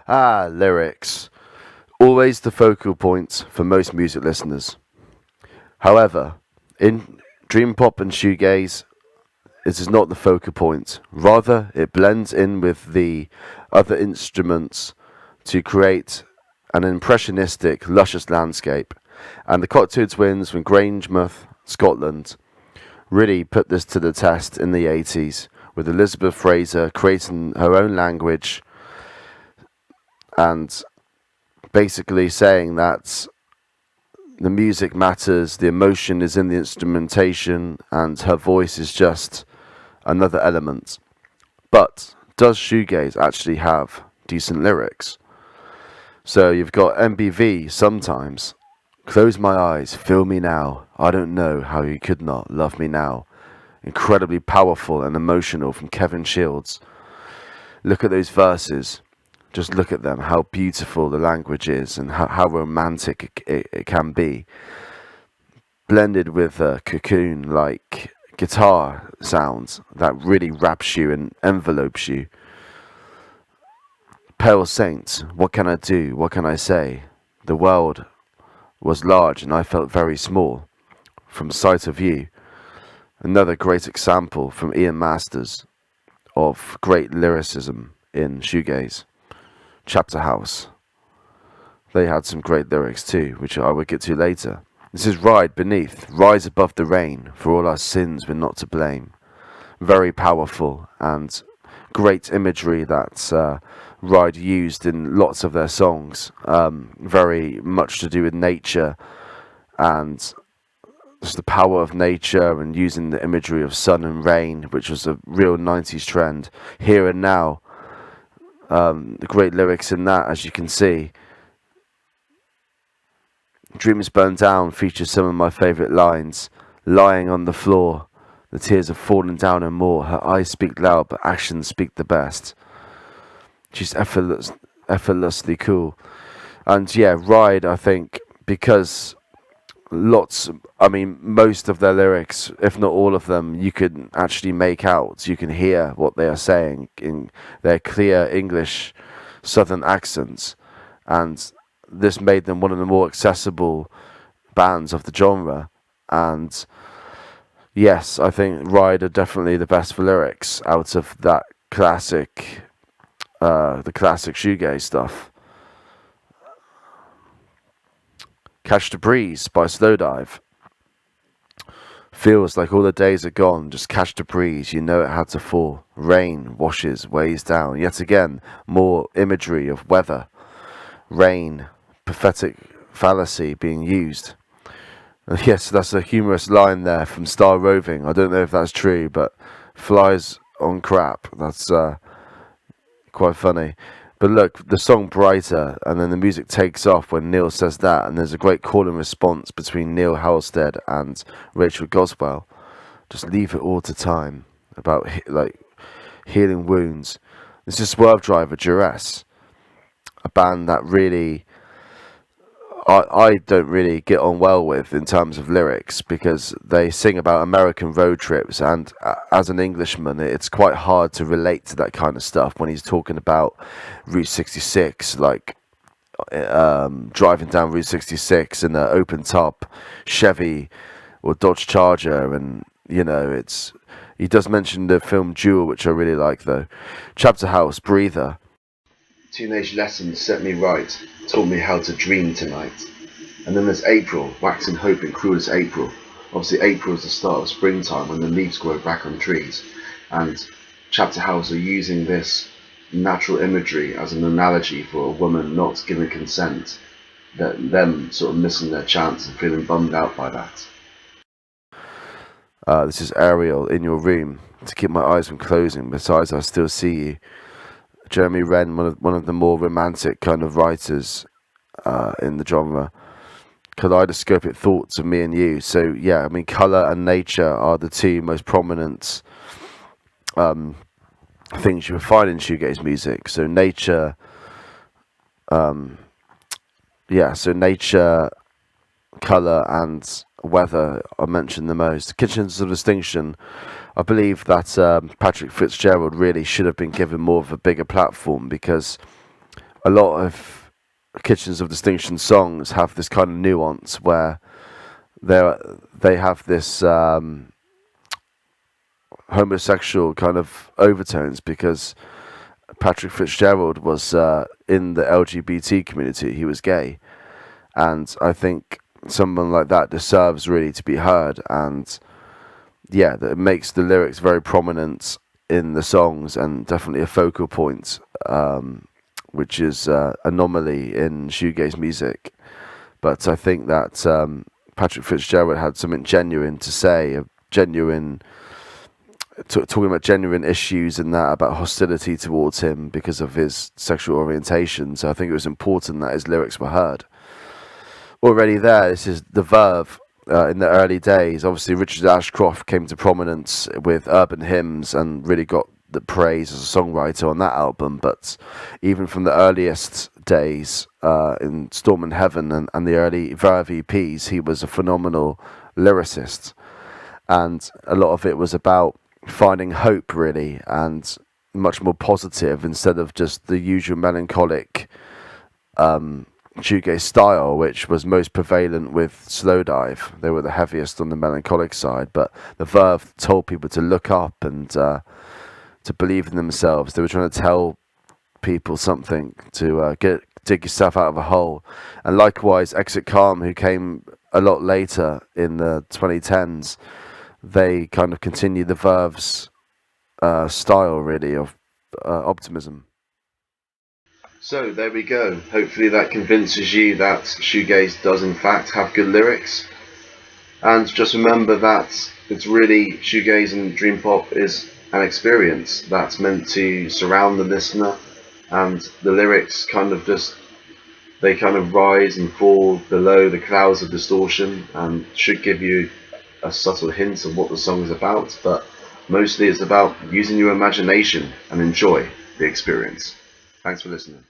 Lyrics. Always the focal point for most music listeners. However, in dream pop and shoegaze, it is not the focal point. Rather, it blends in with the other instruments to create an impressionistic, luscious landscape. And the Cocktail Twins from Grangemouth, Scotland, really put this to the test in the 80s, with Elizabeth Fraser creating her own language and basically saying that the music matters, the emotion is in the instrumentation, and her voice is just another element. But does shoegaze actually have decent lyrics? So you've got MBV sometimes. Close my eyes, feel me now. I don't know how you could not love me now. Incredibly powerful and emotional from Kevin Shields. Look at those verses. Just look at them, how beautiful the language is and how romantic it can be. Blended with cocoon-like guitar sounds that really wraps you and envelopes you. Pale Saint, what can I do? What can I say? The world was large and I felt very small from sight of you. Another great example from Ian Masters of great lyricism in shoegaze. Chapter House. They had some great lyrics too, which I will get to later. This is Ride Beneath, rise above the rain, for all our sins we're not to blame. Very powerful and great imagery that Ride used in lots of their songs. Very much to do with nature and just the power of nature and using the imagery of sun and rain, which was a real 90s trend. Here and Now. The great lyrics in that, as you can see. Dreams Burn Down features some of my favourite lines. Lying on the floor, the tears have fallen down and more. Her eyes speak loud, but actions speak the best. She's effortlessly cool. And yeah, Ride, I think, because most of their lyrics, if not all of them, you can actually make out. You can hear what they are saying in their clear English southern accents. And this made them one of the more accessible bands of the genre. And yes, I think Ride are definitely the best for lyrics out of that classic, the classic shoegaze stuff. Catch the Breeze by Slowdive. Feels like all the days are gone, just catch the breeze, you know it had to fall. Rain washes, weighs down. Yet again, more imagery of weather. Rain, prophetic fallacy being used. And yes, that's a humorous line there from Star Roving. I don't know if that's true, but flies on crap. That's quite funny. But look, the song Brighter, and then the music takes off when Neil says that, and there's a great call and response between Neil Halstead and Rachel Goswell. Just leave it all to time, about healing wounds. This is Swerve Driver, Duress, a band that really I don't really get on well with in terms of lyrics, because they sing about American road trips, and as an Englishman it's quite hard to relate to that kind of stuff when he's talking about Route 66, driving down Route 66 in an open top Chevy or Dodge Charger, and he does mention the film Jewel, which I really like though. Chapter House, Breather. Teenage lessons set me right, taught me how to dream tonight. And then there's April, waxing hope in cruelest April. Obviously April is the start of springtime when the leaves grow back on trees. And Chapter House are using this natural imagery as an analogy for a woman not giving consent, that them sort of missing their chance and feeling bummed out by that. This is Ariel, In Your Room, to keep my eyes from closing, besides I still see you. Jeremy Wren, one of the more romantic kind of writers in the genre. Kaleidoscopic thoughts of me and you. So yeah, I mean, colour and nature are the two most prominent things you will find in shoegaze music. So nature, nature, colour and weather are mentioned the most. Kitchens of Distinction, I believe that Patrick Fitzgerald really should have been given more of a bigger platform, because a lot of Kitchens of Distinction songs have this kind of nuance where they have this homosexual kind of overtones, because Patrick Fitzgerald was in the LGBT community. He was gay, and I think someone like that deserves really to be heard. And yeah, that makes the lyrics very prominent in the songs, and definitely a focal point, which is anomaly in shoegaze music. But I think that Patrick Fitzgerald had something genuine to say, a genuine, talking about genuine issues and that, about hostility towards him because of his sexual orientation. So I think it was important that his lyrics were heard. Already there, this is the Verve. In the early days, obviously Richard Ashcroft came to prominence with Urban Hymns and really got the praise as a songwriter on that album. But even from the earliest days in Storm in Heaven and the early Verve EPs, he was a phenomenal lyricist. And a lot of it was about finding hope, really, and much more positive, instead of just the usual melancholic shoegaze style, which was most prevalent with Slowdive. They were the heaviest on the melancholic side, but the Verve told people to look up and to believe in themselves. They were trying to tell people something, to dig yourself out of a hole. And likewise, Exit Calm, who came a lot later in the 2010s, they kind of continued the Verve's style, really, of optimism. So there we go. Hopefully that convinces you that shoegaze does in fact have good lyrics. And just remember that it's really, shoegaze and dream pop is an experience that's meant to surround the listener, and the lyrics kind of rise and fall below the clouds of distortion and should give you a subtle hint of what the song is about, but mostly it's about using your imagination and enjoy the experience. Thanks for listening.